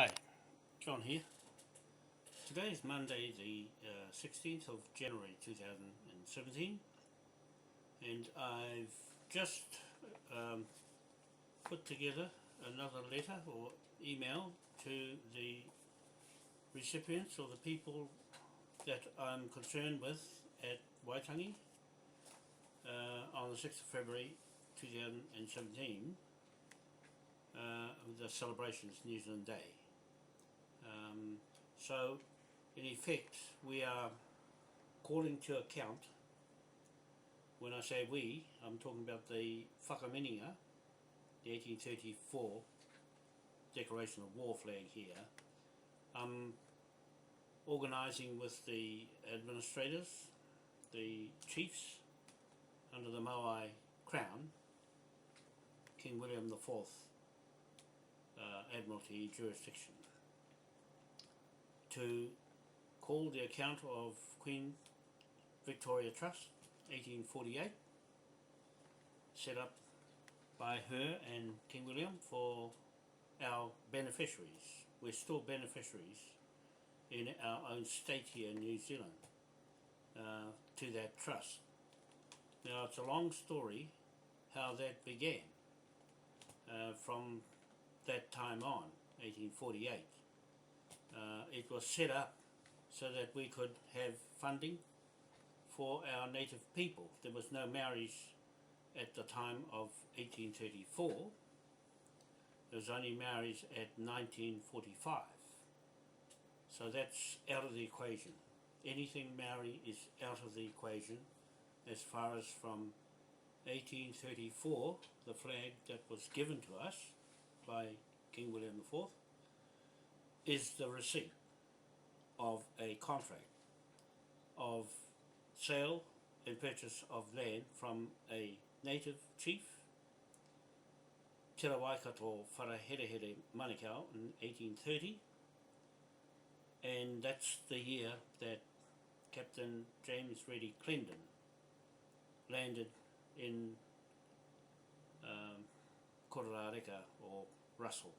Hi, John here. Today is Monday the 16th of January 2017, and I've just put together another letter or email to the recipients or the people that I'm concerned with at Waitangi on the 6th of February 2017, the celebrations New Zealand Day. So, in effect, we are calling to account. When I say we, I'm talking about the whakamininga, the 1834 Declaration of War flag here. I'm organising with the administrators, the chiefs, under the Moai Crown, King William IV Admiralty jurisdiction, to call the account of Queen Victoria Trust 1848, set up by her and King William for our beneficiaries. We're still beneficiaries in our own state here in New Zealand to that trust. Now, it's a long story how that began from that time on, 1848. It was set up so that we could have funding for our native people. There was no marriage at the time of 1834. There was only marriage at 1945. So that's out of the equation. Anything Maori is out of the equation as far as from 1834, the flag that was given to us by King William IV, is the receipt of a contract of sale and purchase of land from a native chief, Te Waikato Wharaherehere Manukau, in 1830, and that's the year that Captain James Reddy Clendon landed in Kororareka, or Russell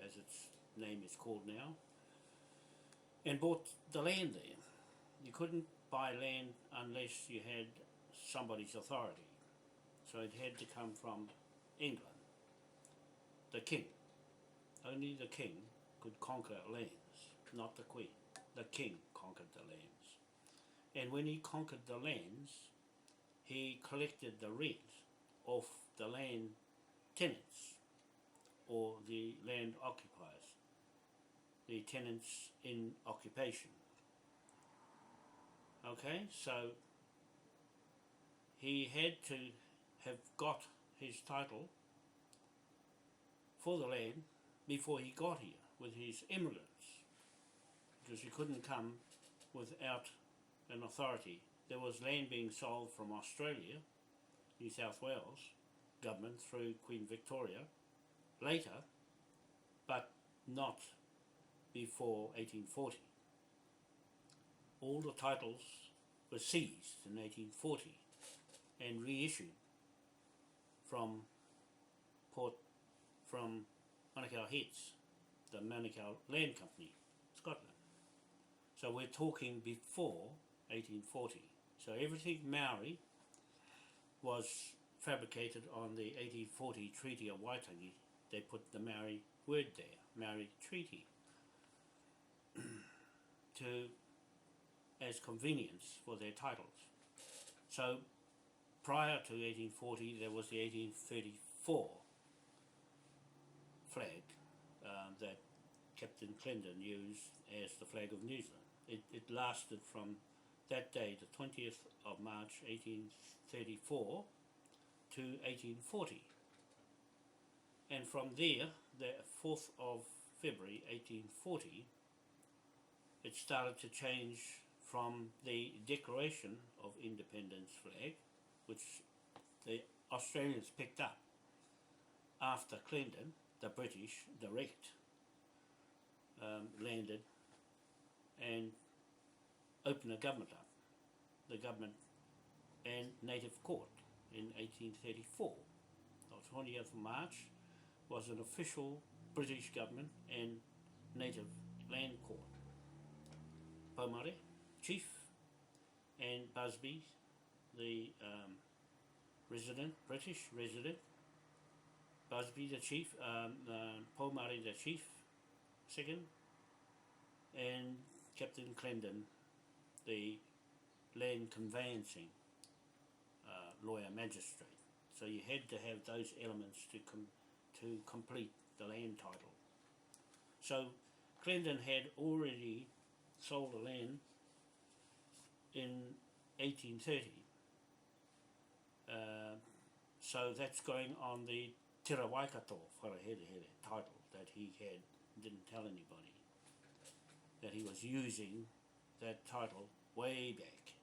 as its name is called now, and bought the land there. You couldn't buy land unless you had somebody's authority, so it had to come from England, the king. Only the king could conquer lands, not the queen. The king conquered the lands, and when he conquered the lands, he collected the rent off the land tenants or the land occupiers, the tenants in occupation. Okay, so he had to have got his title for the land before he got here with his immigrants, because he couldn't come without an authority. There was land being sold from Australia, New South Wales government through Queen Victoria later, but not before 1840. All the titles were seized in 1840 and reissued from Manukau Heads, the Manukau Land Company, Scotland. So we're talking before 1840. So everything Maori was fabricated on the 1840 Treaty of Waitangi. They put the Maori word there, Maori Treaty, as convenience for their titles. So prior to 1840 there was the 1834 flag that Captain Clendon used as the flag of New Zealand. It lasted from that day, the 20th of March 1834 to 1840. And from there, the 4th of February 1840, it started to change from the Declaration of Independence flag, which the Australians picked up after Clendon, the British direct landed and opened the government up, the government and native court in 1834. The 20th of March was an official British government and Native Land Court. Pomare, Chief, and Busby, the British resident, Busby the Chief, Pomare the Chief, second, and Captain Clendon, the land conveyancing lawyer magistrate. So you had to have those elements to complete the land title. So Clendon had already sold the land in 1830. So that's going on the Tira Waikato wharahere title that he had, didn't tell anybody, that he was using that title way back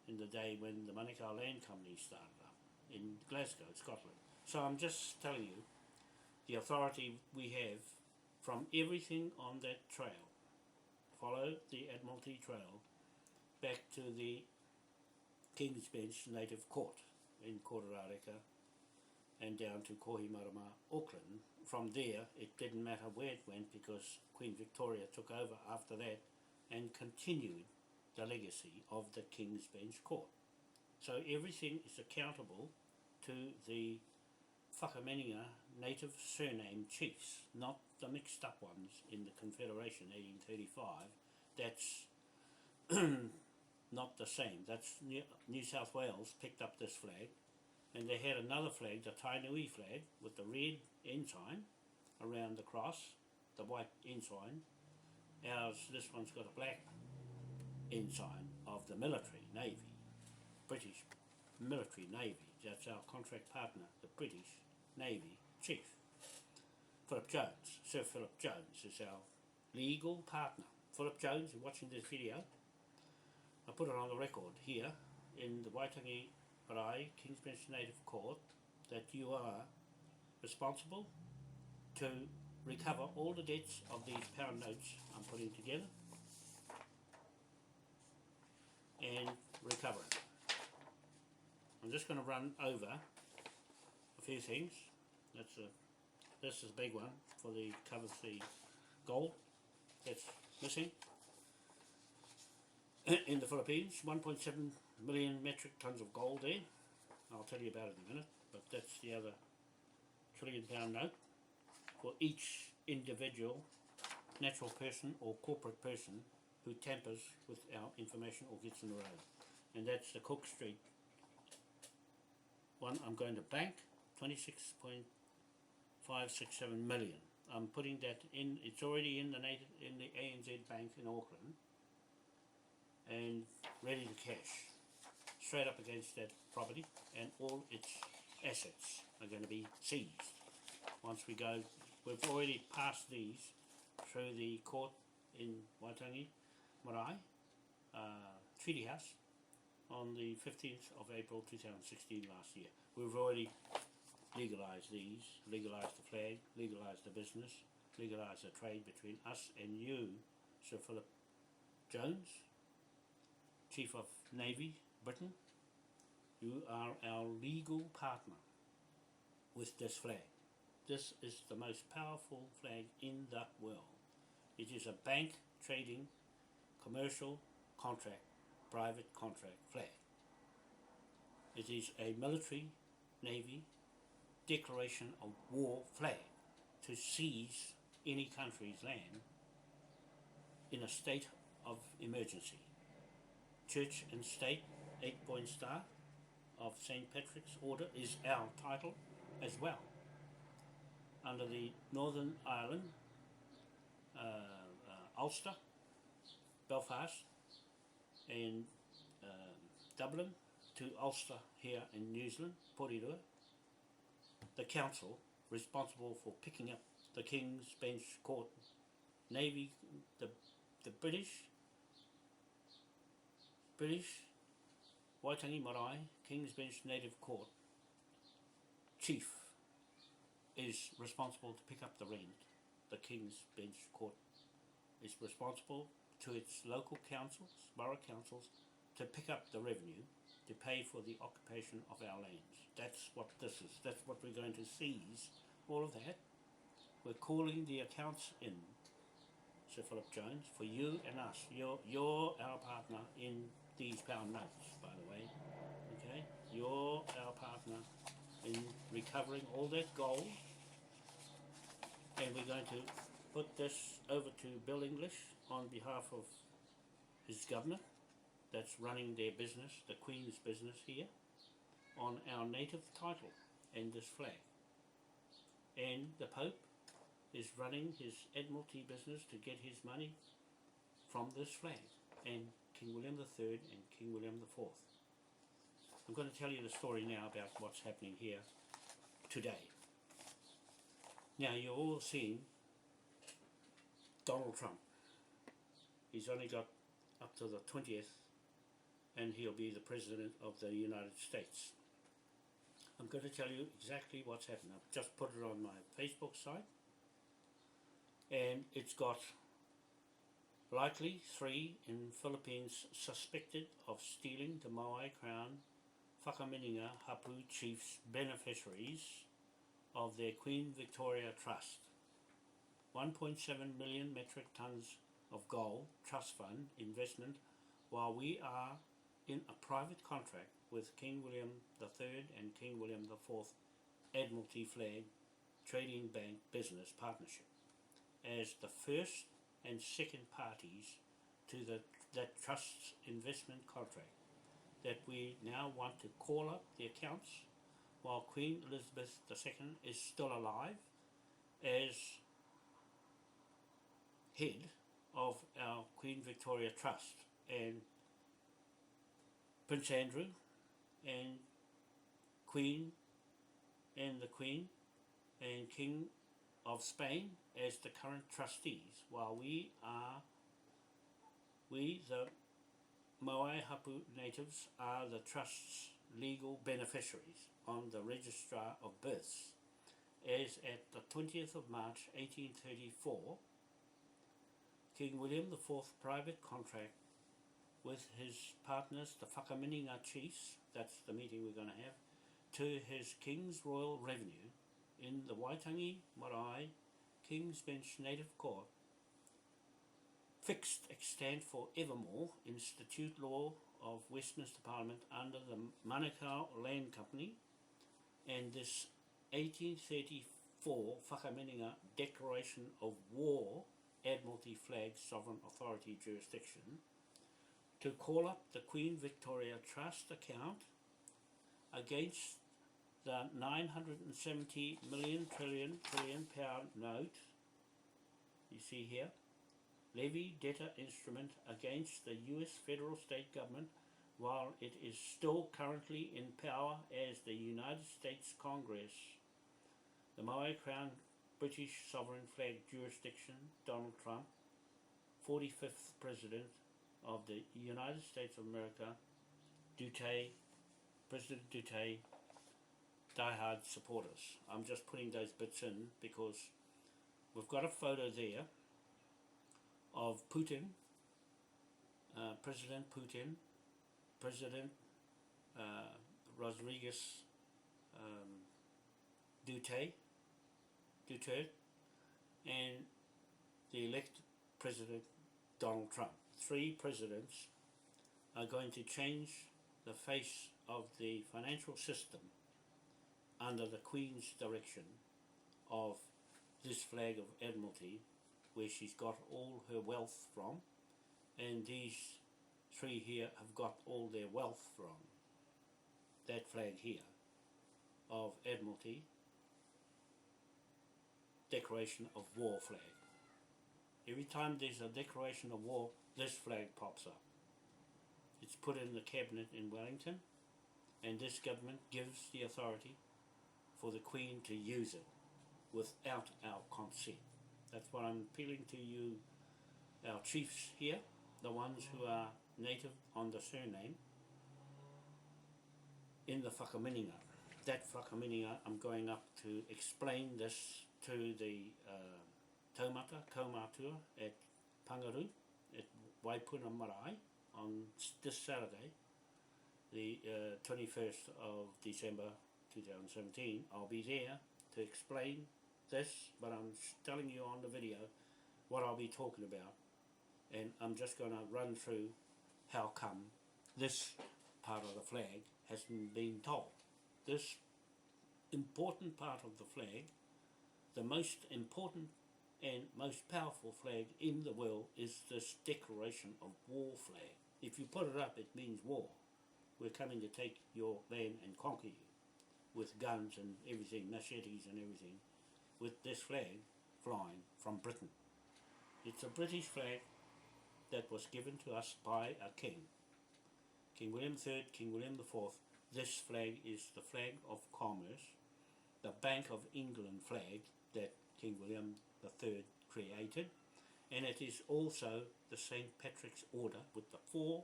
in the day when the Manukau Land Company started up in Glasgow, Scotland. So I'm just telling you the authority we have from everything on that trail. Follow the Admiralty Trail back to the King's Bench Native Court in Kororareka and down to Kohimarama, Auckland. From there, it didn't matter where it went because Queen Victoria took over after that and continued the legacy of the King's Bench Court. So everything is accountable to the Whakameninga native surname chiefs, not the mixed up ones in the Confederation 1835. That's not the same. That's New South Wales picked up this flag, and they had another flag, the Tainui flag, with the red ensign around the cross, the white ensign. Ours, this one's got a black ensign of the military navy, British military navy. That's our contract partner, the British Navy Chief. Philip Jones, Sir Philip Jones is our legal partner. Philip Jones, you're watching this video, I put it on the record here in the Waitangi Marae King's Bench Native Court that you are responsible to recover all the debts of these pound notes I'm putting together and recover it. I'm just going to run over a few things. This is a big one for the covers the gold that's missing in the Philippines. 1.7 million metric tons of gold there. I'll tell you about it in a minute, but that's the other trillion-pound note for each individual natural person or corporate person who tampers with our information or gets in the road. And that's the Cook Street one. I'm going to bank 26.567 million. I'm putting that in. It's already in the ANZ Bank in Auckland and ready to cash straight up against that property, and all its assets are going to be seized once we go. We've already passed these through the court in Waitangi Marae Treaty House on the 15th of April 2016 last year. We've already legalised these, legalised the flag, legalised the business, legalised the trade between us and you, Sir Philip Jones, Chief of Navy, Britain. You are our legal partner with this flag. This is the most powerful flag in the world. It is a bank, trading, commercial, contract, private contract flag. It is a military, navy, declaration of war flag to seize any country's land in a state of emergency. Church and State 8-point star of St. Patrick's Order is our title as well. Under the Northern Ireland, Ulster, Belfast and Dublin to Ulster here in New Zealand, Porirua, the council responsible for picking up the King's Bench Court Navy, the British Waitangi Marae King's Bench Native Court Chief is responsible to pick up the rent. The King's Bench Court is responsible to its local councils, borough councils, to pick up the revenue to pay for the occupation of our lands. That's what this is. That's what we're going to seize. All of that. We're calling the accounts in Sir Philip Jones, for you and us. You're our partner in these pound notes, by the way. Okay? You're our partner in recovering all that gold, and we're going to put this over to Bill English on behalf of his government that's running their business, the Queen's business here, on our native title and this flag. And the Pope is running his Admiralty business to get his money from this flag, and King William III and King William IV. I'm going to tell you the story now about what's happening here today. Now, you're all seeing Donald Trump. He's only got up to the 20th, and he'll be the President of the United States. I'm going to tell you exactly what's happened. I've just put it on my Facebook site, and it's got likely 3 in Philippines suspected of stealing the Moai Crown Whakamininga Hapu Chiefs beneficiaries of their Queen Victoria Trust. 1.7 million metric tons of gold trust fund investment, while we are in a private contract with King William III and King William IV Admiralty Flag Trading Bank Business Partnership as the first and second parties to that trust's investment contract, that we now want to call up the accounts while Queen Elizabeth II is still alive as head of our Queen Victoria Trust, and Prince Andrew and the Queen and King of Spain as the current trustees, while we the Moai Hapu natives are the trust's legal beneficiaries on the Registrar of Births. As at the 20th of March 1834, King William IV private contract with his partners, the Whakamininga Chiefs, that's the meeting we're going to have, to his King's Royal Revenue in the Waitangi Marae King's Bench Native Court, fixed extant for evermore Institute Law of Westminster Parliament under the Manukau Land Company, and this 1834 Whakamininga Declaration of War Admiralty Flag Sovereign Authority Jurisdiction, to call up the Queen Victoria Trust account against the 970 million trillion pound note, you see here, levy debtor instrument against the US federal state government while it is still currently in power as the United States Congress. The Moai Crown British Sovereign Flag Jurisdiction, Donald Trump, 45th President of the United States of America, President Duturte, diehard supporters. I'm just putting those bits in because we've got a photo there of Putin, President Putin, President Rodriguez Duturte, and the elected President Donald Trump. 3 presidents are going to change the face of the financial system under the Queen's direction of this flag of Admiralty, where she's got all her wealth from, and these 3 here have got all their wealth from that flag here of Admiralty Declaration of War flag. Every time there's a declaration of war, this flag pops up. It's put in the cabinet in Wellington, and this government gives the authority for the Queen to use it without our consent. That's what I'm appealing to you, our chiefs here, the ones who are native on the surname, in the Whakamininga. That Whakamininga, I'm going up to explain this to the taumata, kaumatua at Pangaru, at Waipuna Marae, on this Saturday, the 21st of December 2017. I'll be there to explain this, but I'm telling you on the video what I'll be talking about, and I'm just going to run through how come this part of the flag hasn't been told. This important part of the flag, the most important and most powerful flag in the world, is this declaration of war flag. If you put it up, it means war. We're coming to take your land and conquer you, with guns and everything, machetes and everything, with this flag flying from Britain. It's a British flag that was given to us by a king, King William III, King William IV. This flag is the flag of commerce, the Bank of England flag that King William III created, and it is also the St. Patrick's Order with the 4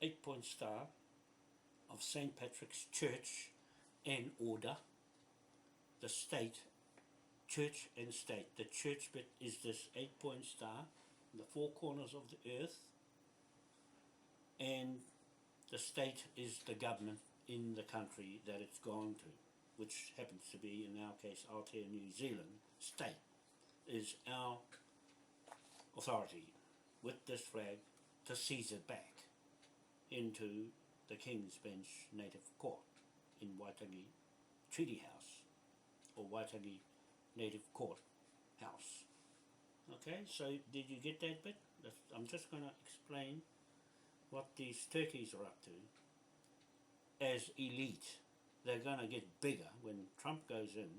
8-point star of St. Patrick's Church and Order, the state, church and state. The church bit is this 8-point star, the 4 corners of the earth, and the state is the government in the country that it's gone to, which happens to be, in our case, Aotea, New Zealand. State is our authority with this flag to seize it back into the King's Bench Native Court in Waitangi Treaty House, or Waitangi Native Court House. Okay, so did you get that bit? I'm just going to explain what these turkeys are up to. As elite, they're going to get bigger when Trump goes in.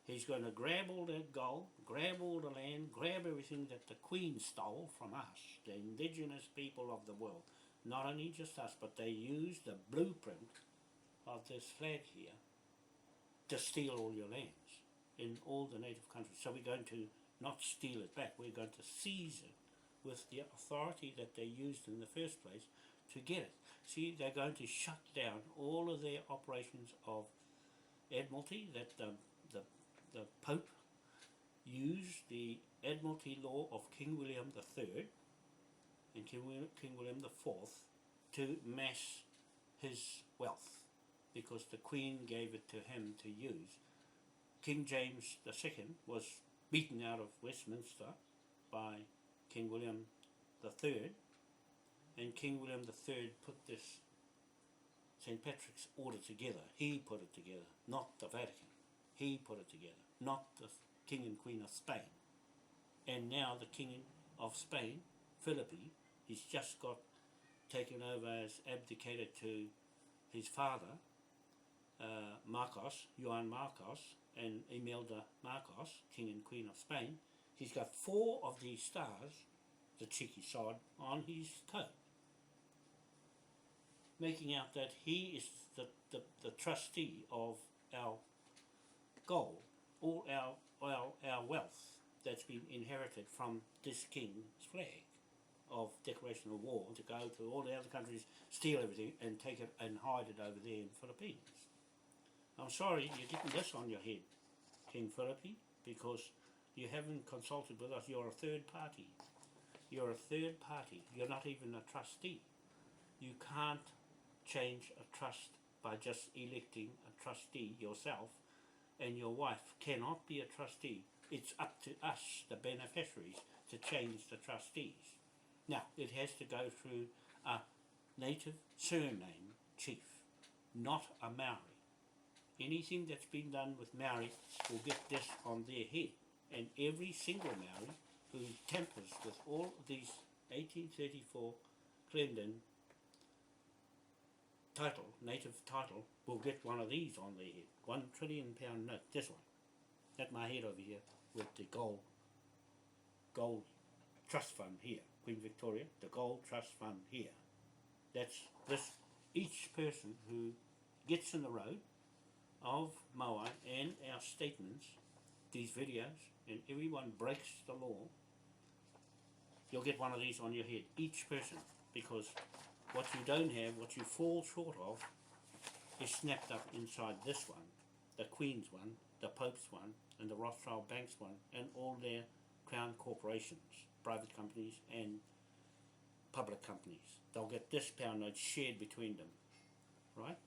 He's going to grab all that gold, grab all the land, grab everything that the Queen stole from us, the indigenous people of the world. Not only just us, but they use the blueprint of this flag here to steal all your lands in all the native countries. So we're going to not steal it back, we're going to seize it with the authority that they used in the first place to get it. See, they're going to shut down all of their operations of Admiralty, that the Pope used the Admiralty Law of King William III and King William IV to mass his wealth, because the Queen gave it to him to use. King James II was beaten out of Westminster by King William III, and King William III put this St. Patrick's Order together. He put it together, not the Vatican. He put it together, not the King and Queen of Spain. And now the King of Spain, Philippine, he's just got taken over as abdicated to his father, Juan Marcos, and Imelda Marcos, King and Queen of Spain. He's got 4 of these stars, the cheeky sod, on his coat, making out that he is the trustee of our gold, all our wealth that's been inherited from this king's flag of declaration of war, to go to all the other countries, steal everything and take it and hide it over there in the Philippines. I'm sorry you're getting this on your head, King Philippe, because you haven't consulted with us. You're a third party. You're a third party. You're not even a trustee. You can't change a trust by just electing a trustee yourself, and your wife cannot be a trustee. It's up to us, the beneficiaries, to change the trustees. Now, it has to go through a native surname chief, not a Maori. Anything that's been done with Maori will get this on their head. And every single Maori who tampers with all of these 1834 Clendon title, native title, will get one of these on their head. £1 trillion note, this one. At my head over here with the gold trust fund here. Queen Victoria, the gold trust fund here. That's this, each person who gets in the road of Moai and our statements, these videos, and everyone breaks the law, you'll get one of these on your head, each person, because what you don't have, what you fall short of, is snapped up inside this one, the Queen's one, the Pope's one, and the Rothschild Bank's one, and all their crown corporations, private companies and public companies. They'll get this pound note shared between them, right?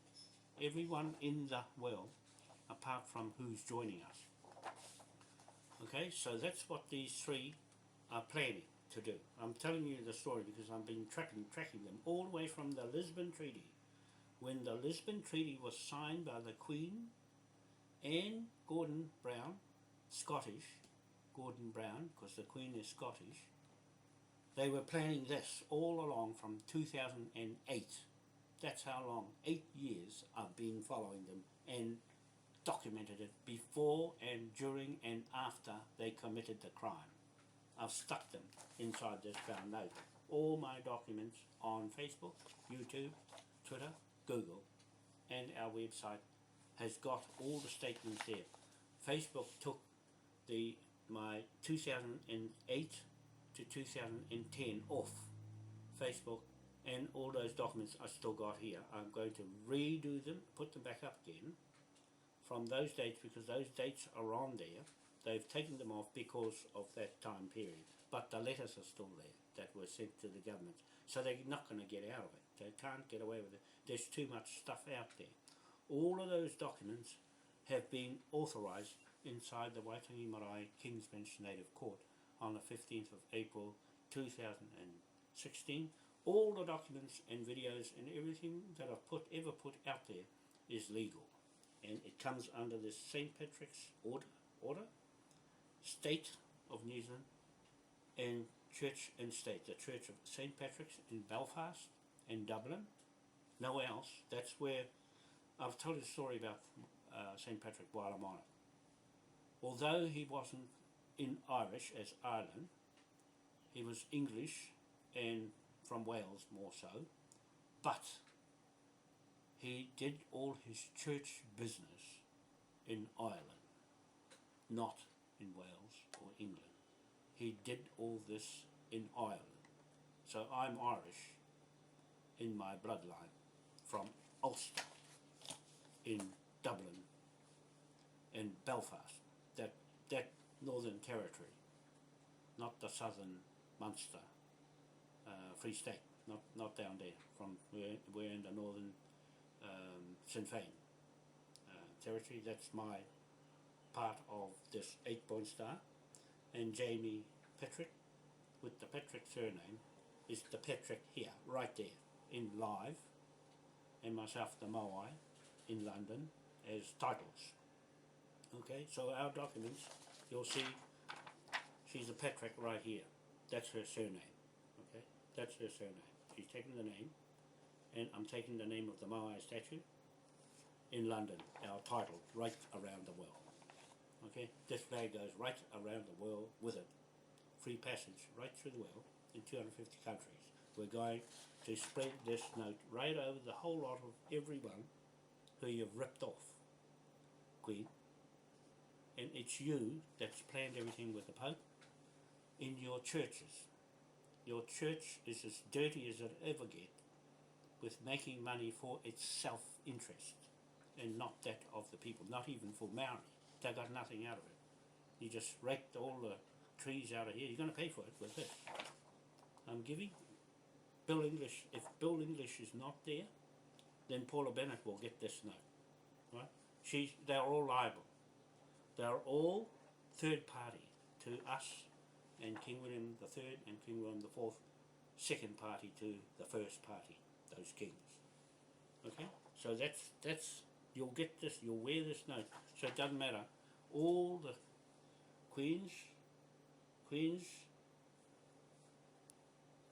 Everyone in the world, apart from who's joining us. Okay, so that's what these three are planning to do. I'm telling you the story because I've been tracking them all the way from the Lisbon Treaty. When the Lisbon Treaty was signed by the Queen and Gordon Brown, Scottish, Gordon Brown, because the Queen is Scottish, they were planning this all along from 2008. That's how long, 8 years I've been following them and documented it before and during and after they committed the crime. I've stuck them inside this pound note. All my documents on Facebook, YouTube, Twitter, Google, and our website has got all the statements there. Facebook took my 2008 to 2010 off Facebook, and all those documents I still got here. I'm going to redo them, put them back up again from those dates, because those dates are on there. They've taken them off because of that time period, but the letters are still there that were sent to the government, so they're not going to get out of it. They can't get away with it. There's too much stuff out there. All of those documents have been authorised inside the Waitangi Marae King's Bench Native Court on the 15th of April 2016. All the documents and videos and everything that I've ever put out there is legal, and it comes under the St. Patrick's order, State of New Zealand, and Church and State. The Church of St. Patrick's in Belfast and Dublin, nowhere else. That's where I've told a story about St. Patrick while I'm on it. Although he wasn't in Irish as Ireland, he was English and from Wales more so, but he did all his church business in Ireland, not in Wales or England. He did all this in Ireland. So I'm Irish in my bloodline from Ulster, in Dublin and Belfast, that Northern Territory, not the Southern Munster, Free State, not down there. From we're in the Northern Sinn Féin territory. That's my part of this 8-point star. And Jamie Patrick, with the Patrick surname, is the Patrick here, right there, in live, and myself, the Moai, in London, as titles. Okay, so our documents, you'll see she's a Patrick right here. That's her surname. Okay, that's her surname. She's taking the name, and I'm taking the name of the Moai statue in London, our title, right around the world. Okay, this flag goes right around the world with it. Free passage right through the world in 250 countries. We're going to spread this note right over the whole lot of everyone who you've ripped off, Queen. And it's you that's planned everything with the Pope in your churches. Your church is as dirty as it ever get, with making money for its self-interest and not that of the people, not even for Maori. They got nothing out of it. You just raked all the trees out of here. You're going to pay for it with this. I'm giving Bill English. If Bill English is not there, then Paula Bennett will get this note. Right? They're all liable. They're all third party to us and King William III and King William IV, second party to the first party, those kings. Okay? So that's you'll get this, you'll wear this note. So it doesn't matter. All the Queen's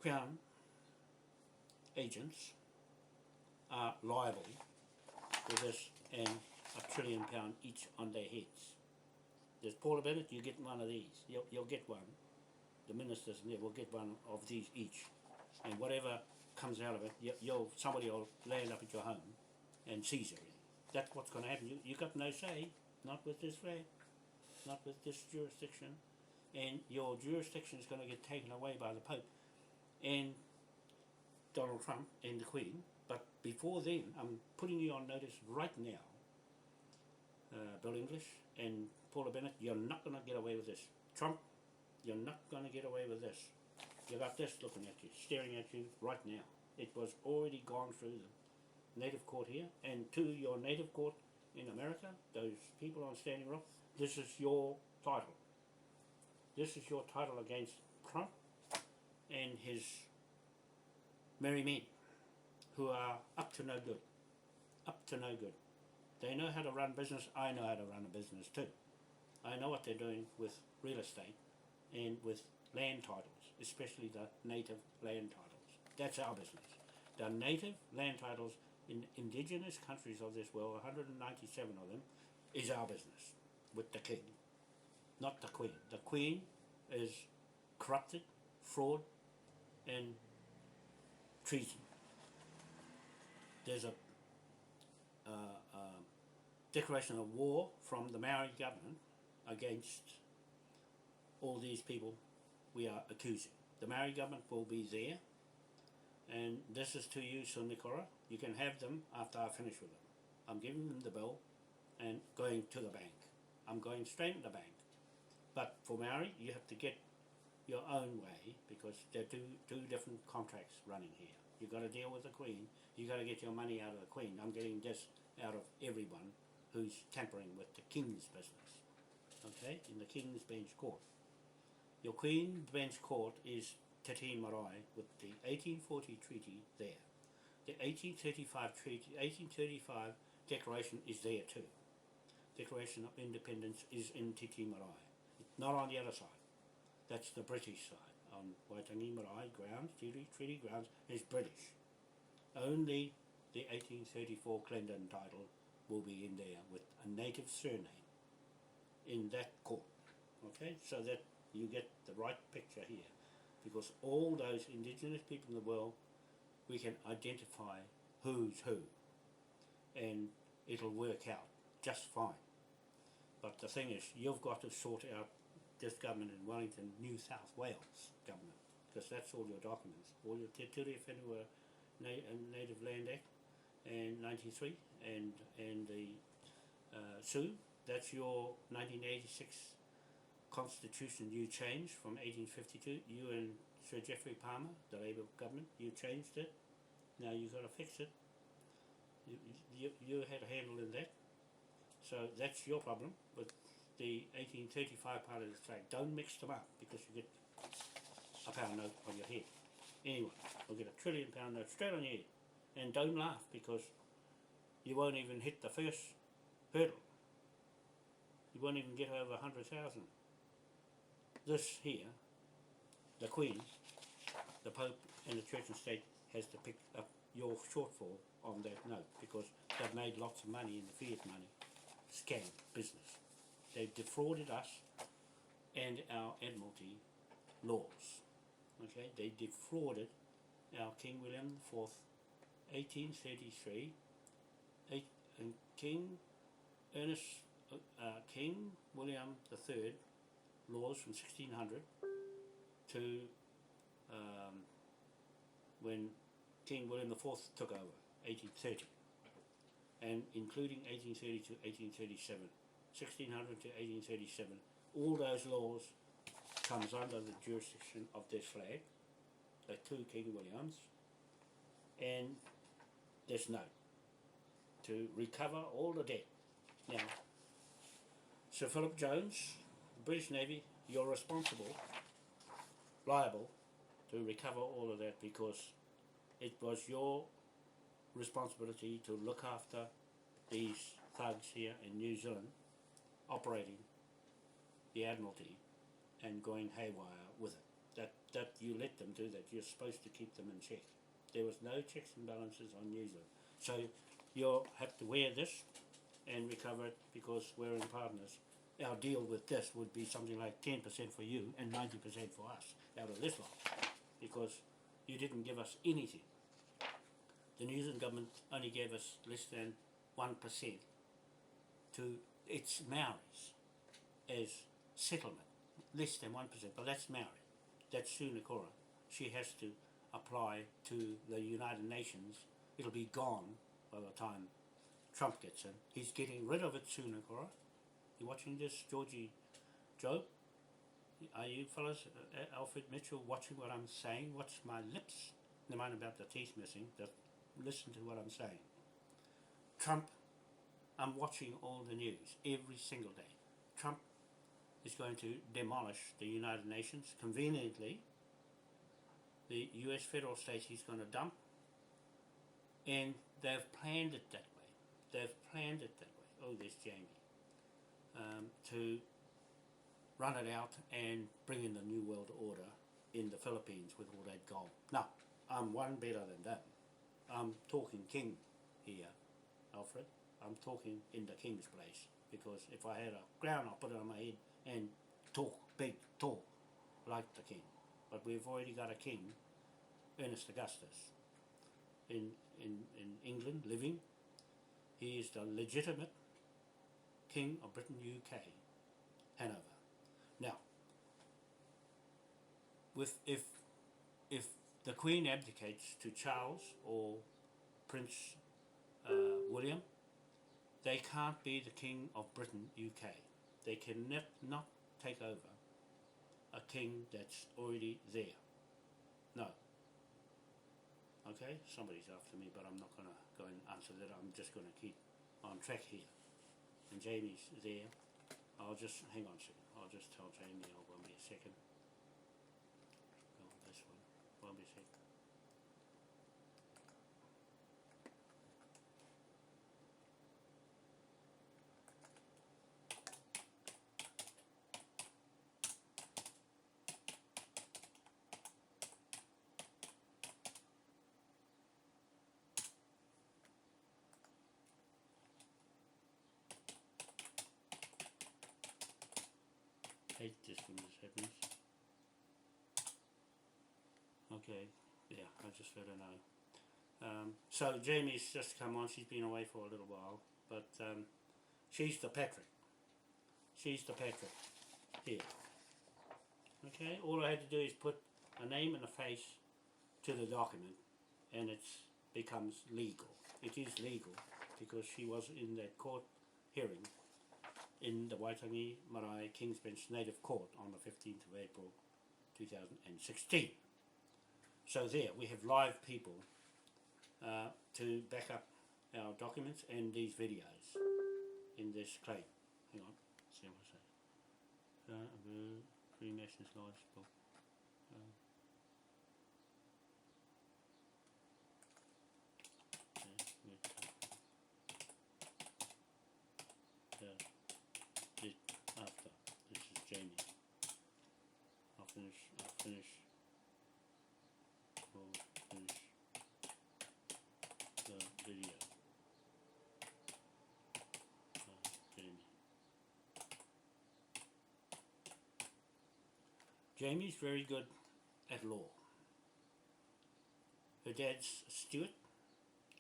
Crown agents are liable for this, and £1 trillion each on their heads. There's Paula Bennett, you get one of these. You'll get one. The ministers and there will get one of these each. And whatever comes out of it, somebody will land up at your home and seize everything. That's what's going to happen. You got no say, not with this flag, not with this jurisdiction. And your jurisdiction is going to get taken away by the Pope and Donald Trump and the Queen. But before then, I'm putting you on notice right now, Bill English and Paula Bennett, you're not going to get away with this. Trump, you're not going to get away with this. You got this looking at you, staring at you right now. It was already gone through the native court here, and to your native court in America, those people on Standing Rock, this is your title. This is your title against Trump and his merry men who are up to no good. Up to no good. They know how to run business. I know how to run a business too. I know what they're doing with real estate and with land titles, especially the native land titles. That's our business. The native land titles in indigenous countries of this world, 197 of them, is our business with the king, not the queen. The queen is corrupted, fraud, and treason. There's a declaration of war from the Maori government against all these people we are accusing. The Maori government will be there, and this is to you, Sunikora. You can have them after I finish with them. I'm giving them the bill and going to the bank. I'm going straight to the bank. But for Maori, you have to get your own way because there are two different contracts running here. You've got to deal with the Queen. You've got to get your money out of the Queen. I'm getting this out of everyone who's tampering with the King's business. Okay, in the King's Bench Court. Your Queen's Bench Court is Te Marae with the 1840 treaty there. The 1835 treaty, 1835 declaration is there too. Declaration of Independence is in Te Marae. It's not on the other side. That's the British side. On Waitangi Marae grounds, treaty grounds, is British. Only the 1834 Clendon title will be in there with a native surname in that court. Okay, so that you get the right picture here, because all those indigenous people in the world, we can identify who's who, and it'll work out just fine. But the thing is, you've got to sort out this government in Wellington, New South Wales government, because that's all your documents, all your Te Ture Whenua Native Land Act and 93 and the Sioux. That's your 1986 Constitution you changed from 1852. You and Sir Geoffrey Palmer, the Labour government, you changed it. Now you've got to fix it. You had a handle in that. So that's your problem with the 1835 part of the flag. Don't mix them up because you get a pound note on your head. Anyway, you'll get a £1 trillion note straight on your head. And don't laugh because you won't even hit the first hurdle. You won't even get over 100,000. This here, the Queen, the Pope and the Church and State has to pick up your shortfall on that note because they've made lots of money in the fiat money scam business. They've defrauded us and our Admiralty Laws. Okay, they defrauded our King William IV, 1833, and King William III laws from 1600 to when King William IV took over, 1830, and including 1830 to 1837, 1600 to 1837, all those laws comes under the jurisdiction of this flag, the two King Williams, and this note to recover all the debt. Now, Sir Philip Jones, British Navy, you're responsible, liable to recover all of that because it was your responsibility to look after these thugs here in New Zealand operating the Admiralty and going haywire with it. That you let them do that. You're supposed to keep them in check. There was no checks and balances on New Zealand. So you'll have to wear this and recover it because we're in partners. Our deal with this would be something like 10% for you and 90% for us out of this lot because you didn't give us anything. The New Zealand government only gave us less than 1% to its Maoris as settlement. Less than 1%, but that's Maori. That's Sunakora. She has to apply to the United Nations. It'll be gone by the time Trump gets in. He's getting rid of it, Sunakora. You watching this, Georgie Joe? Are you fellas, Alfred Mitchell, watching what I'm saying? Watch my lips. Never mind about the teeth missing. Just listen to what I'm saying. Trump, I'm watching all the news every single day. Trump is going to demolish the United Nations. Conveniently, the US federal state he's going to dump, and they've planned it that way. They've planned it that way. Oh, there's Jamie. To run it out and bring in the New World Order in the Philippines with all that gold. Now, I'm one better than them. I'm talking king here, Alfred. I'm talking in the king's place, because if I had a crown, I'll put it on my head and talk big, tall, like the king. But we've already got a king, Ernest Augustus, in England, living. He is the legitimate King of Britain, UK, Hanover. Now, if the Queen abdicates to Charles or Prince William, they can't be the King of Britain, UK. They can not take over a king that's already there. No. Okay, somebody's after me, but I'm not going to go and answer that. I'm just going to keep on track here. And Jamie's there. I'll just, hang on a second. I'll just tell Jamie, won't be a second. Go on this one. Won't be a second. Hate this when this happens. Okay, yeah, I just let her know. So Jamie's just come on. She's been away for a little while, but she's the Patrick. She's the Patrick here. Okay, all I had to do is put a name and a face to the document, and it becomes legal. It is legal because she was in that court hearing in the Waitangi Marae King's Bench Native Court on the 15th of April 2016. So there, we have live people to back up our documents and these videos in this claim. Hang on, see what I say. Freemasons Lodge book. After this is Jamie. I'll finish. We'll finish the video. Jamie. Jamie's very good at law. Her dad's a Stuart,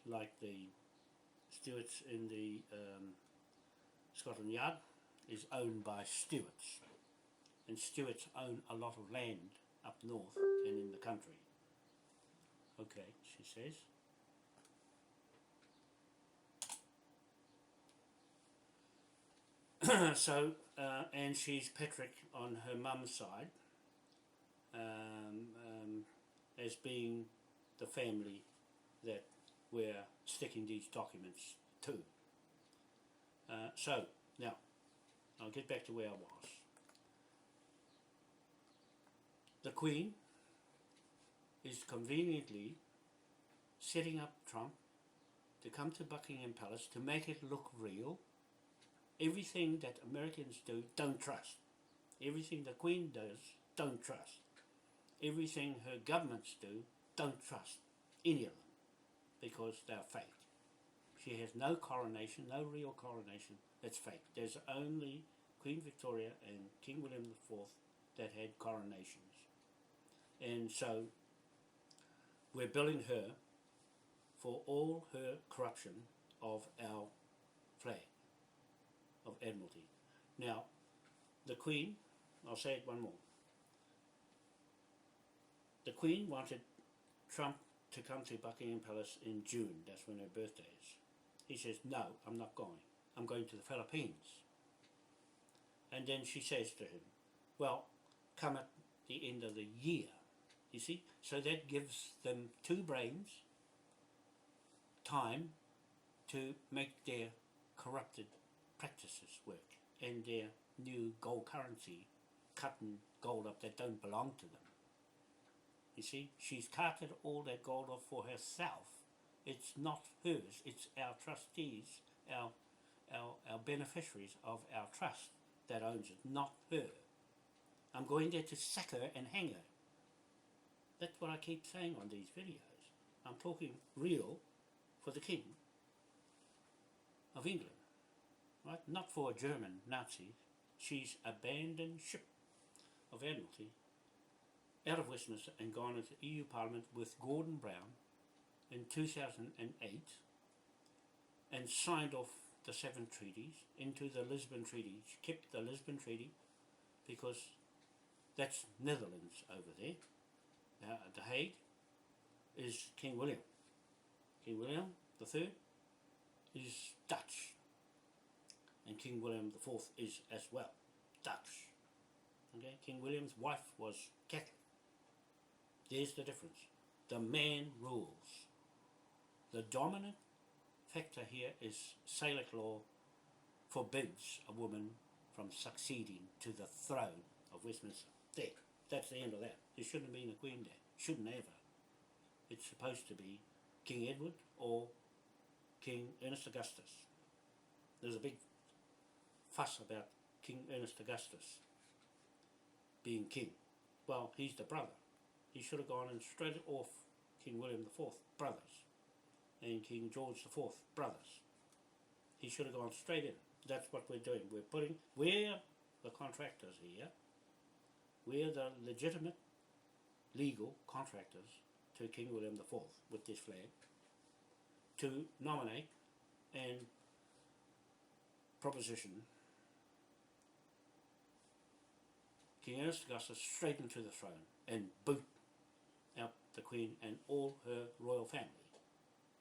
like the Stuarts in the Scotland Yard, is owned by Stuarts, and Stuarts own a lot of land up north and in the country. Okay, she says. So, and she's Patrick on her mum's side, as being the family that we're sticking these documents to. So, now, I'll get back to where I was. The Queen is conveniently setting up Trump to come to Buckingham Palace to make it look real. Everything that Americans do, don't trust. Everything the Queen does, don't trust. Everything her governments do, don't trust any of them, because they're fake. She has no coronation, no real coronation. That's fake. There's only Queen Victoria and King William IV that had coronations. And so we're billing her for all her corruption of our flag, of Admiralty. Now, the Queen, I'll say it one more. The Queen wanted Trump to come to Buckingham Palace in June. That's when her birthday is. He says, no, I'm not going. I'm going to the Philippines. And then she says to him, well, come at the end of the year. You see? So that gives them two brains, time to make their corrupted practices work and their new gold currency, cutting gold up that don't belong to them. You see, she's carted all that gold off for herself. It's not hers, it's our trustees, our beneficiaries of our trust that owns it, not her. I'm going there to sack her and hang her. That's what I keep saying on these videos. I'm talking real for the King of England, right? Not for a German Nazi. She's abandoned ship of Admiralty out of Westminster and gone into EU Parliament with Gordon Brown in 2008 and signed off the 7 treaties into the Lisbon Treaty. She kept the Lisbon Treaty because that's Netherlands over there. The Hague is King William. King William III is Dutch, and King William IV is as well Dutch. Okay, King William's wife was Catholic. There's the difference. The man rules. The dominant factor here is Salic law forbids a woman from succeeding to the throne of Westminster. There, that's the end of that. There shouldn't have been a queen there. Shouldn't ever. It's supposed to be King Edward or King Ernest Augustus. There's a big fuss about King Ernest Augustus being king. Well, he's the brother. He should have gone and straight off King William IV, brothers, and King George IV, brothers. He should have gone straight in. That's what we're doing. We're the contractors here. We're the legitimate, legal contractors to King William IV with this flag to nominate and proposition King Ernest Augustus straight into the throne and boot out the Queen and all her royal family.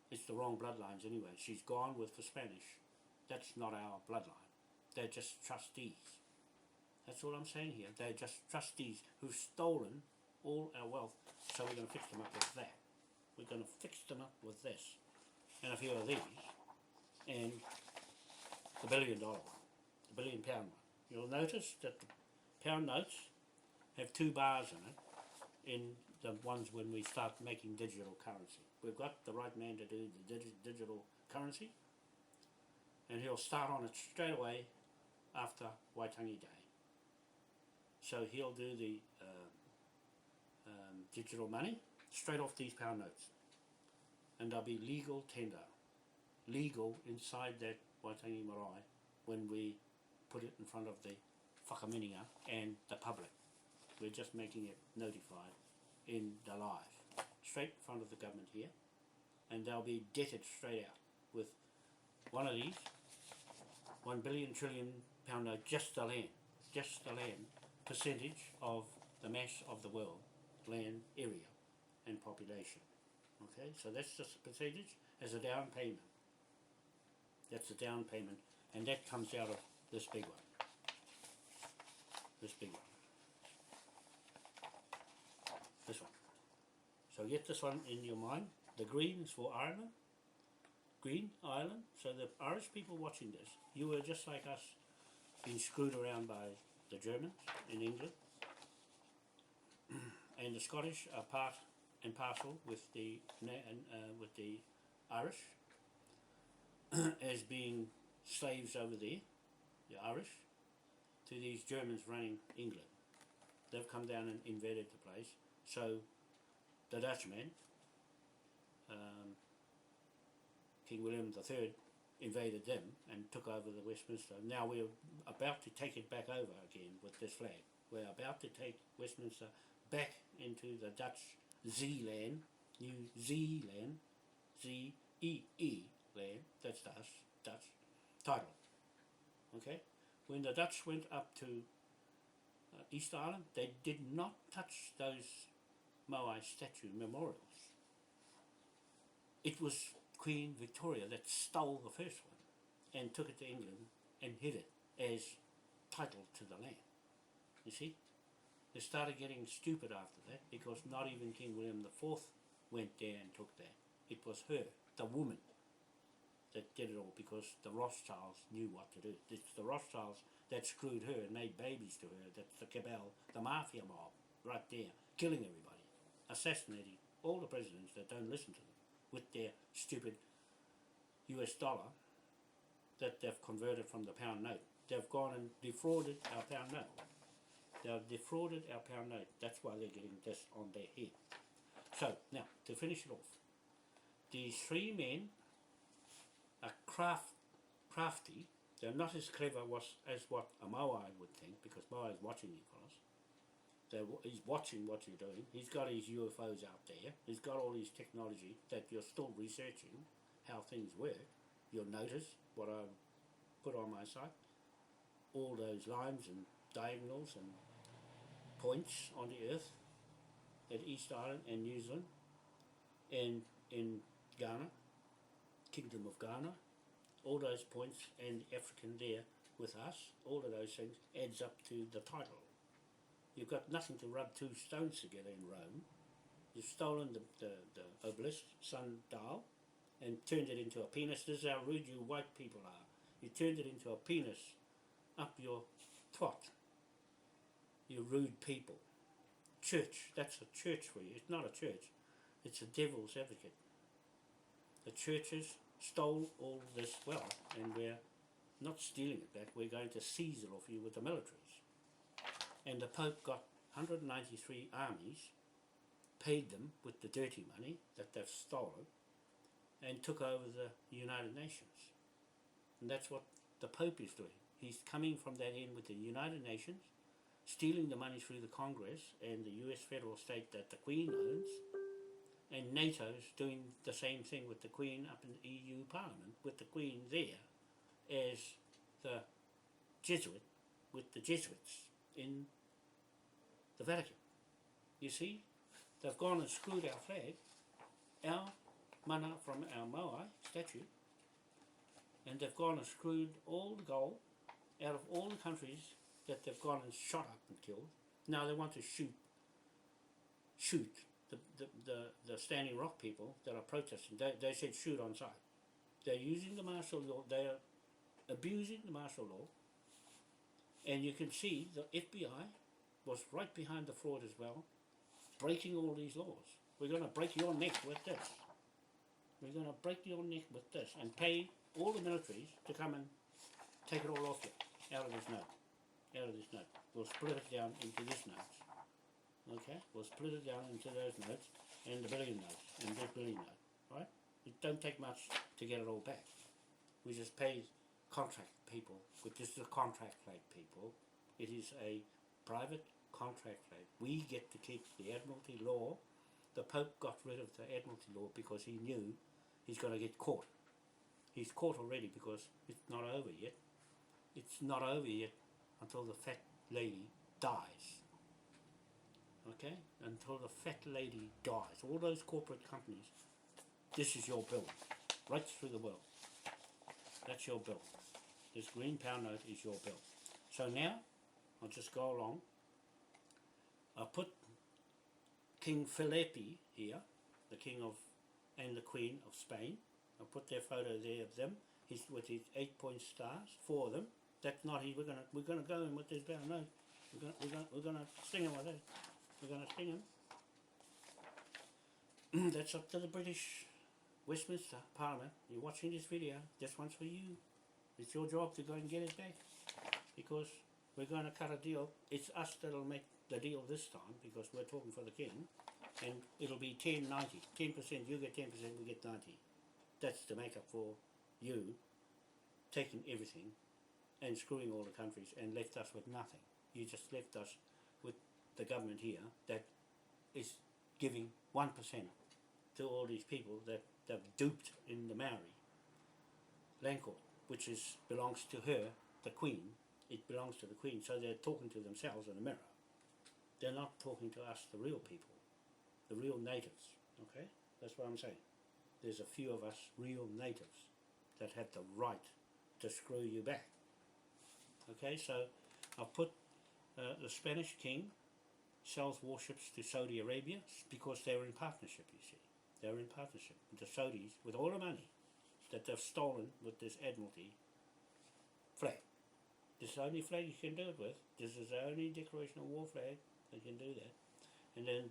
It's the wrong bloodlines anyway. She's gone with the Spanish. That's not our bloodline. They're just trustees. That's all I'm saying here. They're just trustees who've stolen all our wealth, so we're going to fix them up with that. We're going to fix them up with this and a few of these and the $1 billion one, the £1 billion one. You'll notice that the pound notes have 2 bars in it in the ones when we start making digital currency. We've got the right man to do the digital currency, and he'll start on it straight away after Waitangi Day. So he'll do the digital money straight off these pound notes, and there'll be legal tender, legal inside that Waitangi Marae when we put it in front of the whakamininga and the public. We're just making it notified in the live, straight in front of the government here, and they'll be debted straight out with one of these, 1 billion trillion pound note, just the land percentage of the mass of the world, land area and population. Okay, so that's just a percentage as a down payment. That's a down payment, and that comes out of this big one. This big one. This one. So get this one in your mind. The green is for Ireland. Green, Ireland. So the Irish people watching this, you were just like us, being screwed around by the Germans in England. And the Scottish are part and parcel with the Irish as being slaves over there, the Irish, to these Germans running England. They've come down and invaded the place. So the Dutchman, King William III, invaded them and took over the Westminster. Now we're about to take it back over again with this flag. We're about to take Westminster back into the Dutch Z-land, New Z-land, Z-E-E land, that's Dutch title. Okay? When the Dutch went up to East Island, they did not touch those Moai statue memorials. It was Queen Victoria that stole the first one and took it to England and hid it as title to the land. You see? They started getting stupid after that because not even King William IV went there and took that. It was her, the woman, that did it all because the Rothschilds knew what to do. It's the Rothschilds that screwed her and made babies to her. That's the Cabal, the Mafia mob, right there, killing everybody, assassinating all the presidents that don't listen to them with their stupid US dollar that they've converted from the pound note. They've gone and defrauded our pound note. They've defrauded our pound note. That's why they're getting this on their head. So, now, to finish it off, these three men are crafty. They're not as clever as what a Moai would think, because Moai is watching you fellas. He's watching what you're doing. He's got his UFOs out there. He's got all his technology that you're still researching how things work. You'll notice what I put on my site. All those lines and diagonals and points on the earth at East Island and New Zealand and in Ghana, Kingdom of Ghana, all those points and African there with us, all of those things adds up to the title. You've got nothing to rub two stones together in Rome. You've stolen the obelisk, sundial, and turned it into a penis. This is how rude you white people are. You turned it into a penis up your twat. You rude people. Church, that's a church for you. It's not a church. It's a devil's advocate. The churches stole all this wealth, and we're not stealing it back. We're going to seize it off you with the militaries. And the Pope got 193 armies, paid them with the dirty money that they've stolen, and took over the United Nations. And that's what the Pope is doing. He's coming from that end with the United Nations, stealing the money through the Congress and the US federal state that the Queen owns, and NATO's doing the same thing with the Queen up in the EU Parliament, with the Queen there as the Jesuit with the Jesuits in the Vatican. You see, they've gone and screwed our flag, our mana from our Moai statue, and they've gone and screwed all the gold out of all the countries that they've gone and shot up and killed. Now they want to shoot the Standing Rock people that are protesting. They said shoot on sight. They're using the martial law. They are abusing the martial law. And you can see the FBI was right behind the fraud as well, breaking all these laws. We're going to break your neck with this. We're going to break your neck with this and pay all the militaries to come and take it all off you, out of this note. Out of this note. We'll split it down into this notes. Okay? We'll split it down into those notes and the billion notes and this billion note. Right? It don't take much to get it all back. We just pay contract people, but this is a contract rate, people. It is a private contract rate. We get to keep the Admiralty Law. The Pope got rid of the Admiralty Law because he knew he's going to get caught. He's caught already because it's not over yet. It's not over yet until the fat lady dies. Okay? Until the fat lady dies. All those corporate companies, this is your bill. Right through the world. That's your bill. This green pound note is your bill. So now, I'll just go along. I'll put King Felipe here, the king of, and the queen of Spain. I'll put their photo there of them. He's with his 8-point stars, 4 of them. That's not he. We're gonna go in with this pound note. We're gonna sting him with it. We're gonna sting him. That's up to the British Westminster Parliament. You're watching this video. This one's for you. It's your job to go and get it back, because we're going to cut a deal. It's us that'll make the deal this time, because we're talking for the king, and it'll be 10-90. 10%, you get 10%, we get 90. That's the makeup for you taking everything and screwing all the countries and left us with nothing. You just left us with the government here that is giving 1% to all these people that they've duped in the Maori land court, which belongs to her, the Queen. It belongs to the Queen, so they're talking to themselves in a mirror. They're not talking to us, the real people, the real natives, okay? That's what I'm saying. There's a few of us real natives that have the right to screw you back. Okay, so I'll put the Spanish king sells warships to Saudi Arabia because they're in partnership, you see. They're in partnership with the Saudis, with all the money that they've stolen with this Admiralty flag. This is the only flag you can do it with. This is the only declaration of war flag that can do that. And then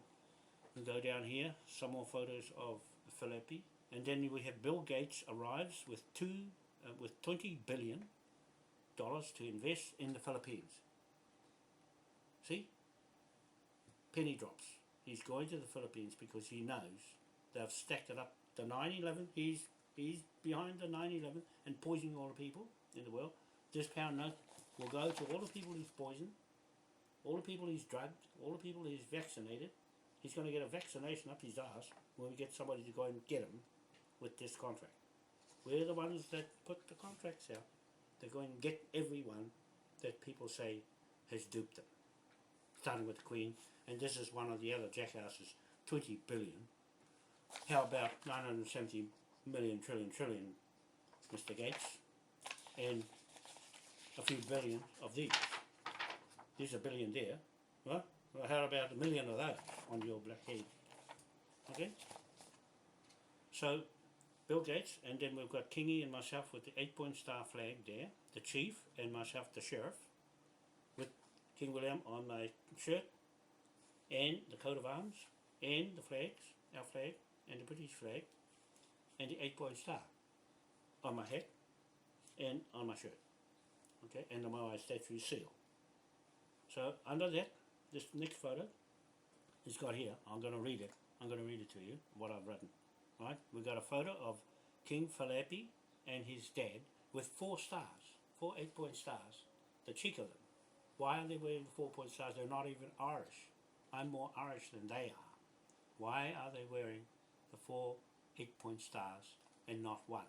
we go down here, some more photos of the Philippines. And then we have Bill Gates arrives with $20 billion to invest in the Philippines. See? Penny drops. He's going to the Philippines because he knows they've stacked it up. The 9/11, he's behind the 9/11 and poisoning all the people in the world. This pound note will go to all the people he's poisoned, all the people he's drugged, all the people he's vaccinated. He's going to get a vaccination up his ass when we get somebody to go and get him with this contract. We're the ones that put the contracts out. They're going to get everyone that people say has duped them. Starting with the Queen, and this is one of the other jackasses, 20 billion. How about 970 million trillion, Mr. Gates? And a few billion of these. There's a billion there. Well, how about a million of those on your black head? Okay? So, Bill Gates, and then we've got Kingy and myself with the 8-point star flag there, the chief, and myself, the sheriff, with King William on my shirt, and the coat of arms, and the flags, our flag, and the British flag, and the 8-point star on my hat, and on my shirt. Okay, and the Moai statue seal. So, under that, this next photo is got here. I'm going to read it. I'm going to read it to you, what I've written. Right? We've got a photo of King Philippe and his dad with 4 stars, 4 8-point stars. The cheek of them. Why are they wearing the 4-point stars? They're not even Irish. I'm more Irish than they are. Why are they wearing the 4 8-point stars and not 1?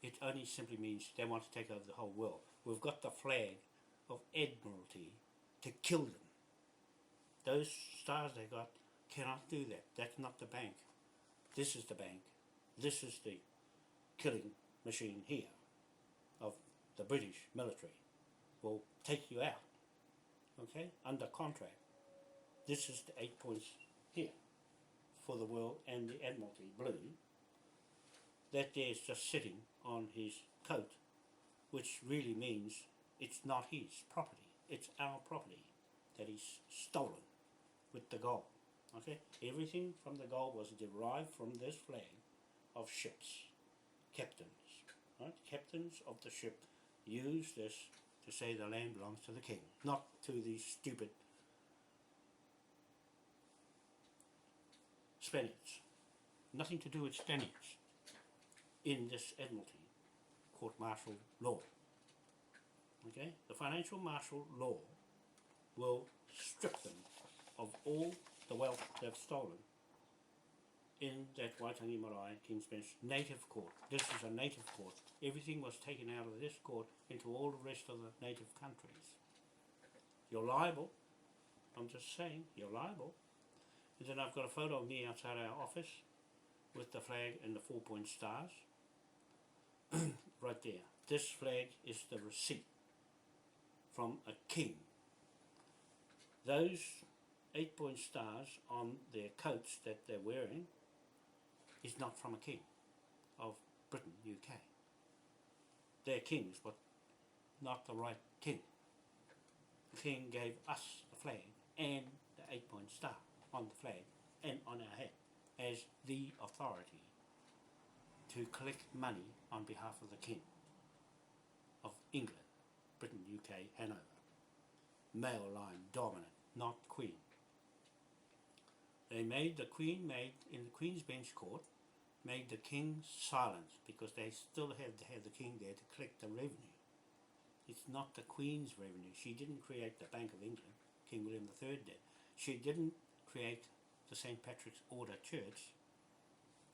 It only simply means they want to take over the whole world. We've got the flag of Admiralty to kill them. Those stars they got cannot do that. That's not the bank. This is the bank. This is the killing machine here of the British military. Will take you out, okay, under contract. This is the 8 points here for the world, and the Admiralty blue that there's just sitting on his coat, which really means it's not his property, it's our property that he's stolen with the gold. Okay, everything from the gold was derived from this flag of ships, captains, right? Captains of the ship use this to say the land belongs to the king, not to these stupid Spaniards. Nothing to do with Spaniards in this Admiralty court-martial law. Okay, the financial martial law will strip them of all the wealth they've stolen in that Waitangi Marae King's Bench native court. This is a native court. Everything was taken out of this court into all the rest of the native countries. You're liable. I'm just saying, you're liable. And then I've got a photo of me outside our office with the flag and the 4-point stars. Right there. This flag is the receipt from a king. Those 8-point stars on their coats that they're wearing is not from a king of Britain, UK. They're kings, but not the right king. The king gave us the flag and the 8-point star on the flag and on our hat as the authority to collect money on behalf of the king of England, Britain, UK, Hanover. Male line dominant, not queen. They made the queen, in the Queen's Bench Court, made the king silent because they still had to have the king there to collect the revenue. It's not the Queen's revenue. She didn't create the Bank of England. King William III did. She didn't create the St. Patrick's Order Church.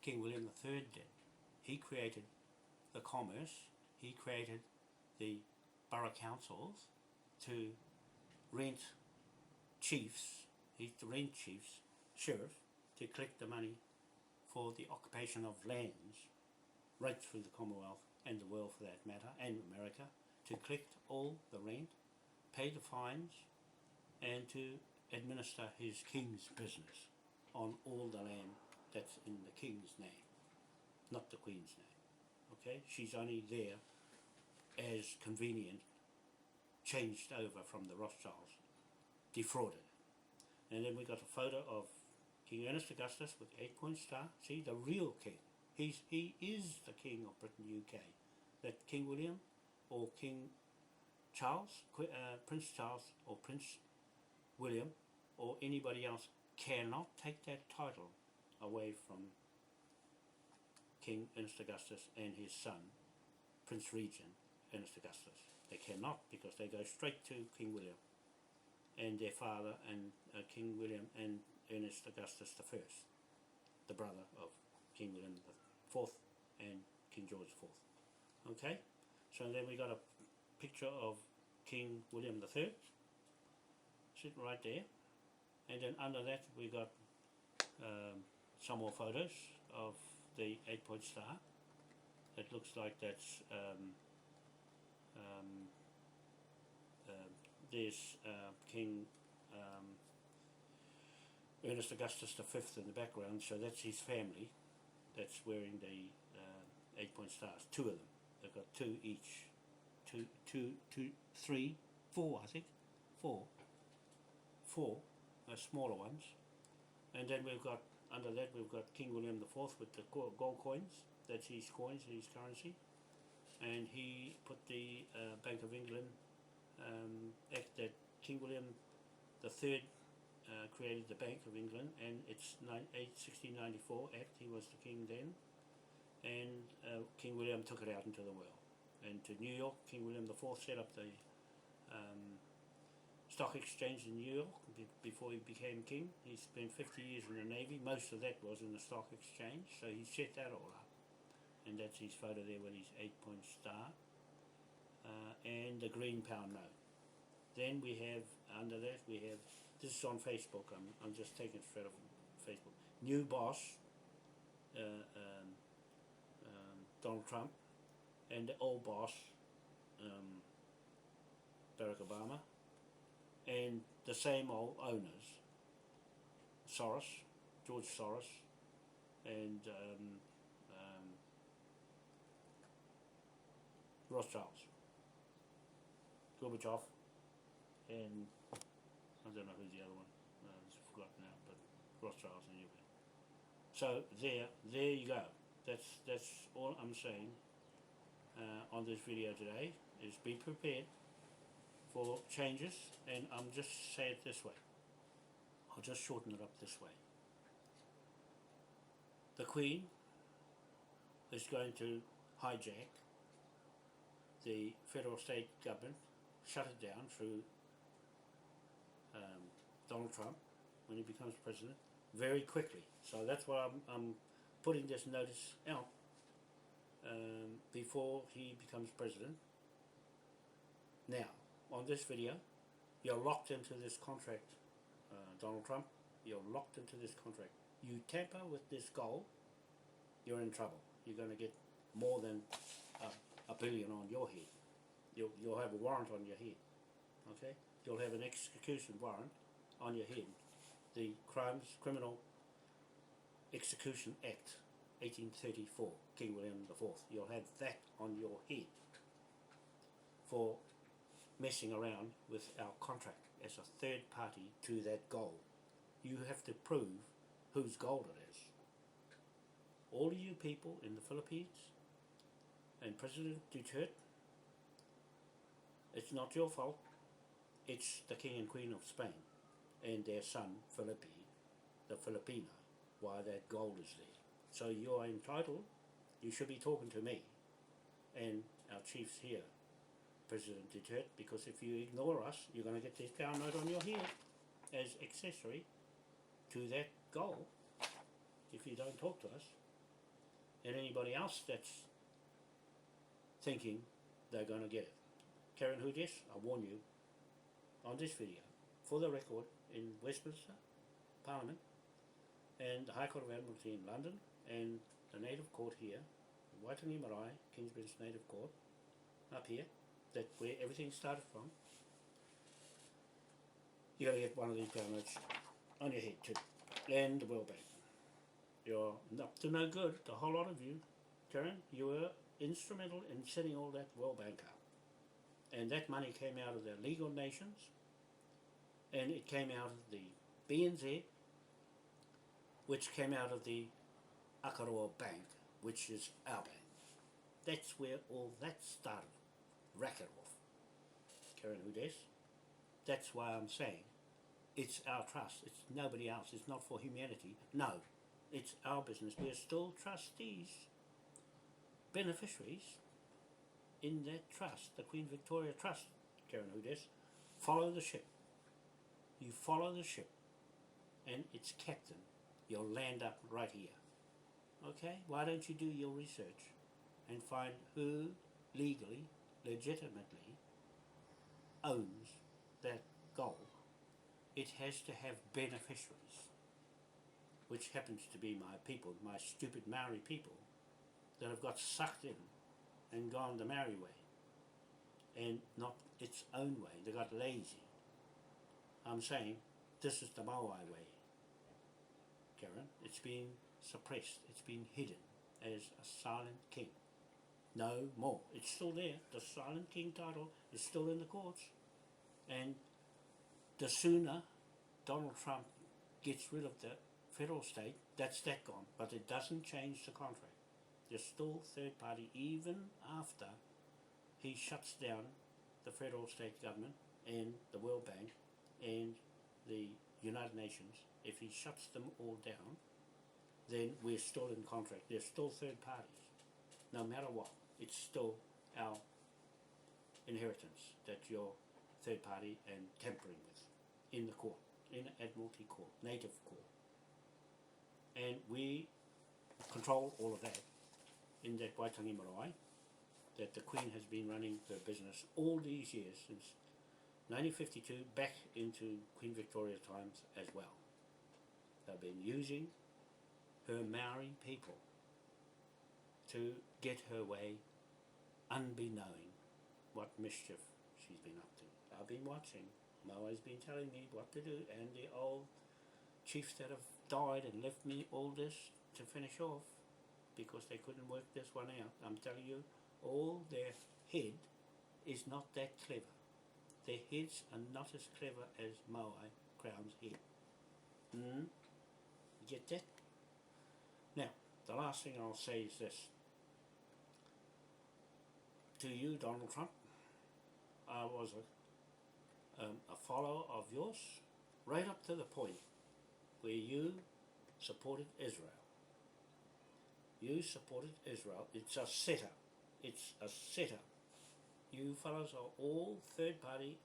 King William III did. He created the commerce. He created the borough councils to rent chiefs. He's the rent chiefs, sheriff, to collect the money for the occupation of lands right through the Commonwealth and the world for that matter, and America, to collect all the rent, pay the fines, and to administer his king's business on all the land that's in the king's name, not the queen's name. Okay, she's only there as convenient changed over from the Rothschilds, defrauded. And then we got a photo of King Ernest Augustus with the 8-point star. See, the real king. He is the king of Britain, UK. That King William or King Charles, Prince Charles or Prince William or anybody else cannot take that title away from King Ernest Augustus and his son, Prince Regent Ernest Augustus. They cannot, because they go straight to King William and their father, and King William and Ernest Augustus the First, the brother of King William the Fourth and King George the Fourth. Okay, so then we got a picture of King William the Third sitting right there, and then under that we got some more photos of the 8-point star. It looks like that's there's King Ernest Augustus the Fifth in the background, so that's his family that's wearing the 8-point stars. Two of them. They've got two each. Three, four, I think. Four, smaller ones. And then we've got, under that we've got King William the Fourth with the gold coins. That's his coins, his currency. And he put the Bank of England act that King William the Third created the Bank of England, and it's 1694 Act. He was the king then, and King William took it out into the world. And to New York, King William the Fourth set up the stock exchange in New York before he became king. He spent 50 years in the Navy. Most of that was in the stock exchange, so he set that all up. And that's his photo there with his 8-point star and the green pound note. Then we have, under that we have, this is on Facebook, I'm just taking it straight off Facebook. New boss, Donald Trump, and the old boss, Barack Obama, and the same old owners, Soros, George Soros, and Rothschilds, Gorbachev, and I don't know who's the other one, I've forgotten now, but Rothschilds anyway. So there you go. That's all I'm saying on this video today, is be prepared for changes, and I'm just say it this way. I'll just shorten it up this way. The Queen is going to hijack the federal state government, shut it down through Donald Trump when he becomes president very quickly. So that's why I'm putting this notice out before he becomes president. Now, on this video, you're locked into this contract, Donald Trump. You're locked into this contract. You tamper with this gold, you're in trouble. You're going to get more than $1 billion on your head. You'll have a warrant on your head. Okay? You'll have an execution warrant on your head. The Criminal Execution Act, 1834, King William IV. You'll have that on your head for messing around with our contract as a third party to that gold. You have to prove whose gold it is. All of you people in the Philippines and President Duturte, it's not your fault. It's the King and Queen of Spain and their son, Philippe, the Filipino, why that gold is there. So you're entitled, you should be talking to me and our chiefs here, President Duturte, because if you ignore us, you're going to get this pound note on your head as accessory to that gold if you don't talk to us. And anybody else that's thinking they're going to get it. Karen Hudis, I warn you, on this video, for the record, in Westminster Parliament and the High Court of Admiralty in London and the Native Court here, Waitangi Marae, Kingsbridge Native Court, up here, that where everything started from, you got to get one of these pound notes on your head too, and the World Bank. You're up to no good, the whole lot of you. Karen, you were instrumental in setting all that World Bank up. And that money came out of the legal nations, and it came out of the BNZ, which came out of the Akaroa Bank, which is our bank. That's where all that started, racket off. Karen Hudes. That's why I'm saying it's our trust. It's nobody else. It's not for humanity. No, it's our business. We're still trustees, beneficiaries in that trust, the Queen Victoria Trust, Karen Hudes. Follow the ship. You follow the ship and its captain. You'll land up right here. Okay? Why don't you do your research and find who legally, legitimately owns that gold? It has to have beneficiaries, which happens to be my people, my stupid Maori people that have got sucked in and gone the Maori way and not its own way. They got lazy. I'm saying this is the Moai way, Karen. It's been suppressed. It's been hidden as a silent king. No more. It's still there. The silent king title is still in the courts. And the sooner Donald Trump gets rid of the federal state, that's that gone. But it doesn't change the contract. There's still third party even after he shuts down the federal state government and the World Bank and the United Nations. If he shuts them all down, then we're still in contract. There's still third parties. No matter what, it's still our inheritance that you're third party and tampering with in the court, in the Admiralty Court, Native Court. And we control all of that in that Waitangi Marae, that the Queen has been running her business all these years, since 1952, back into Queen Victoria times as well. They've been using her Maori people to get her way, unbeknowing what mischief she's been up to. I've been watching. Moai's been telling me what to do, and the old chiefs that have died and left me all this to finish off because they couldn't work this one out. I'm telling you, all their head is not that clever. Their heads are not as clever as Moai Crown's head. You get that? Now, the last thing I'll say is this. To you, Donald Trump, I was a follower of yours right up to the point where you supported Israel. You supported Israel. It's a setup. It's a setup. You fellows are all third-party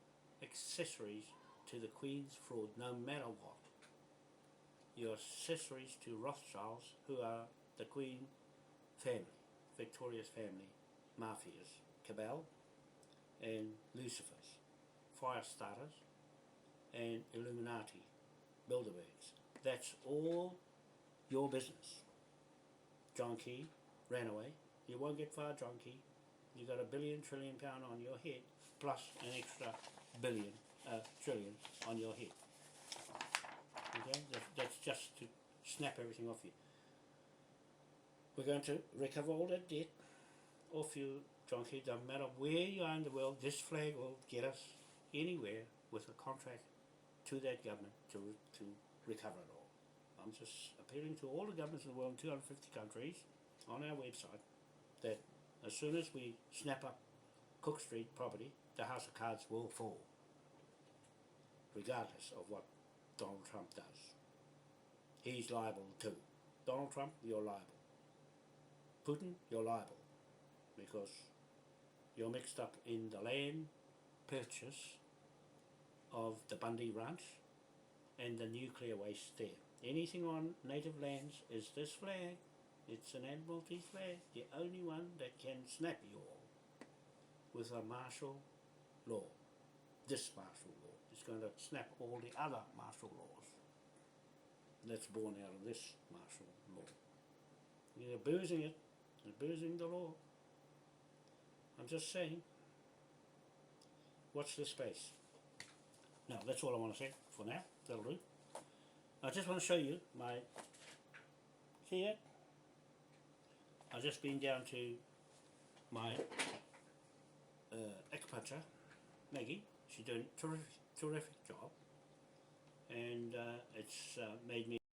accessories to the Queen's fraud, no matter what. You're accessories to Rothschilds, who are the Queen family, Victoria's family, mafias, Cabal and Lucifers, fire starters and Illuminati, Bilderbergs. That's all your business. John Key ran away. You won't get far, John Key. You got £1 billion trillion on your head, plus an extra trillion on your head. Okay, that's just to snap everything off you. We're going to recover all that debt off you, John Key. Doesn't matter where you are in the world, this flag will get us anywhere with a contract to that government to recover it all. I'm just appealing to all the governments in the world in 250 countries on our website that as soon as we snap up Cook Street property, the House of Cards will fall, regardless of what Donald Trump does. He's liable too. Donald Trump, you're liable. Putin, you're liable, because you're mixed up in the land purchase of the Bundy Ranch and the nuclear waste there. Anything on native lands is this flag. It's an Admiralty flag, the only one that can snap you all with a martial law. This martial law is going to snap all the other martial laws that's born out of this martial law. You're abusing it, abusing the law. I'm just saying, watch this space. Now, that's all I want to say for now. That'll do. I just want to show you my, see it? I've just been down to my expatriate, Maggie. She's doing a terrific job, and it's made me